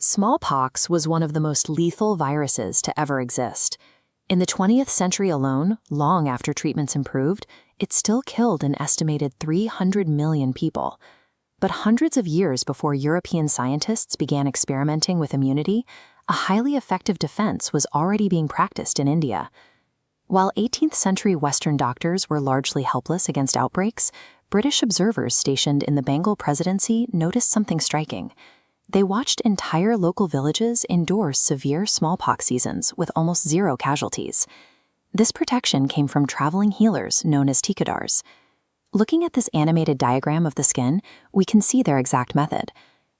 Smallpox was one of the most lethal viruses to ever exist. In the 20th century alone, long after treatments improved, it still killed an estimated 300 million people. But hundreds of years before European scientists began experimenting with immunity, a highly effective defense was already being practiced in India. While 18th century Western doctors were largely helpless against outbreaks, British observers stationed in the Bengal Presidency noticed something striking. They watched entire local villages endure severe smallpox seasons with almost zero casualties. This protection came from traveling healers known as Tikadars. Looking at this animated diagram of the skin, we can see their exact method.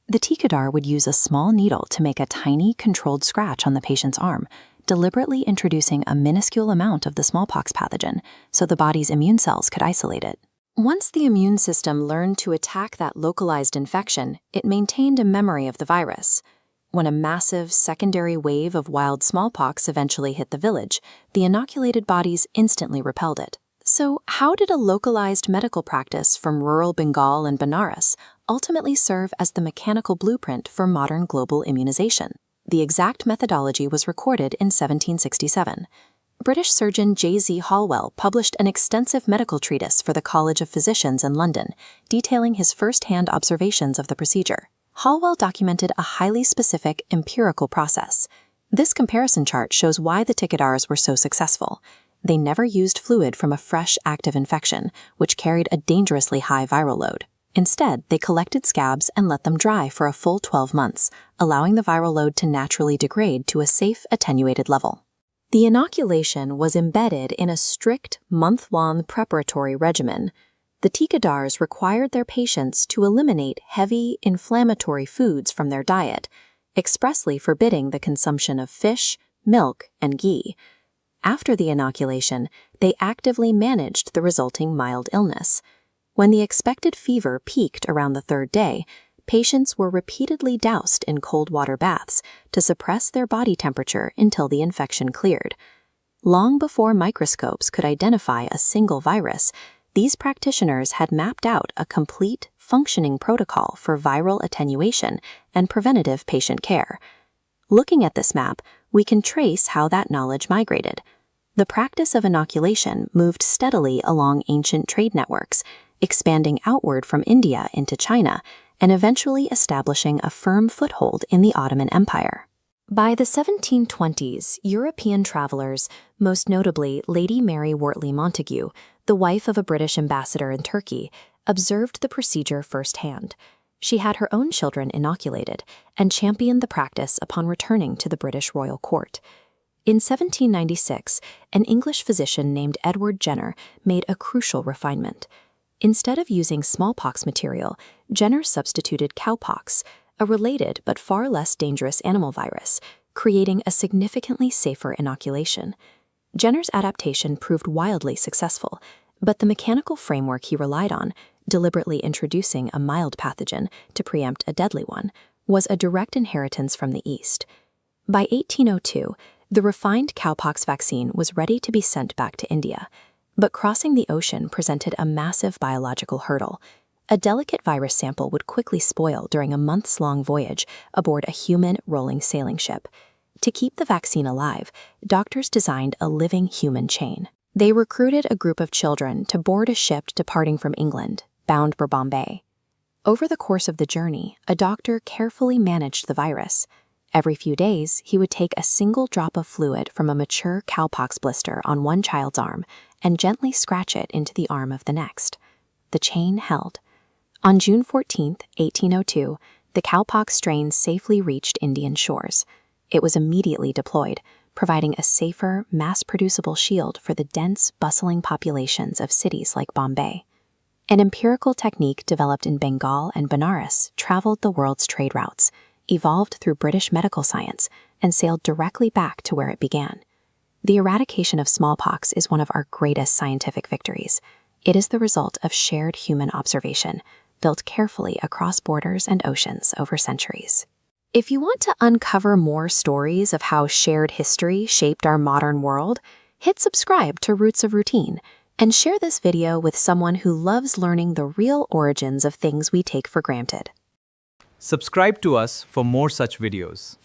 The Tikadar would use a small needle to make a tiny, controlled scratch on the patient's arm, deliberately introducing a minuscule amount of the smallpox pathogen so the body's immune cells could isolate it. Once the immune system learned to attack that localized infection, it maintained a memory of the virus. When a massive secondary wave of wild smallpox eventually hit the village, the inoculated bodies instantly repelled it. So, how did a localized medical practice from rural Bengal and Banaras ultimately serve as the mechanical blueprint for modern global immunization? The exact methodology was recorded in 1767. British surgeon J.Z. Halwell published an extensive medical treatise for the College of Physicians in London, detailing his first-hand observations of the procedure. Halwell documented a highly specific empirical process. This comparison chart shows why the Tikadars were so successful. They never used fluid from a fresh, active infection, which carried a dangerously high viral load. Instead, they collected scabs and let them dry for a full 12 months, allowing the viral load to naturally degrade to a safe, attenuated level. The inoculation was embedded in a strict, month-long preparatory regimen. The Tikadars required their patients to eliminate heavy, inflammatory foods from their diet, expressly forbidding the consumption of fish, milk, and ghee. After the inoculation, they actively managed the resulting mild illness. When the expected fever peaked around the third day, patients were repeatedly doused in cold water baths to suppress their body temperature until the infection cleared. Long before microscopes could identify a single virus, these practitioners had mapped out a complete, functioning protocol for viral attenuation and preventative patient care. Looking at this map, we can trace how that knowledge migrated. The practice of inoculation moved steadily along ancient trade networks, expanding outward from India into China, and eventually establishing a firm foothold in the Ottoman Empire. By the 1720s, European travelers, most notably Lady Mary Wortley Montagu, the wife of a British ambassador in Turkey, observed the procedure firsthand. She had her own children inoculated and championed the practice upon returning to the British royal court. In 1796, an English physician named Edward Jenner made a crucial refinement. Instead of using smallpox material, Jenner substituted cowpox, a related but far less dangerous animal virus, creating a significantly safer inoculation. Jenner's adaptation proved wildly successful, but the mechanical framework he relied on, deliberately introducing a mild pathogen to preempt a deadly one, was a direct inheritance from the East. By 1802, the refined cowpox vaccine was ready to be sent back to India. But crossing the ocean presented a massive biological hurdle. A delicate virus sample would quickly spoil during a months-long voyage aboard a human rolling sailing ship. To keep the vaccine alive, doctors designed a living human chain. They recruited a group of children to board a ship departing from England, bound for Bombay. Over the course of the journey, a doctor carefully managed the virus. Every few days, he would take a single drop of fluid from a mature cowpox blister on one child's arm and gently scratch it into the arm of the next. The chain held. On June 14, 1802, the cowpox strain safely reached Indian shores. It was immediately deployed, providing a safer, mass-producible shield for the dense, bustling populations of cities like Bombay. An empirical technique developed in Bengal and Banaras traveled the world's trade routes, evolved through British medical science, and sailed directly back to where it began. The eradication of smallpox is one of our greatest scientific victories. It is the result of shared human observation, built carefully across borders and oceans over centuries. If you want to uncover more stories of how shared history shaped our modern world, hit subscribe to Roots of Routine and share this video with someone who loves learning the real origins of things we take for granted. Subscribe to us for more such videos.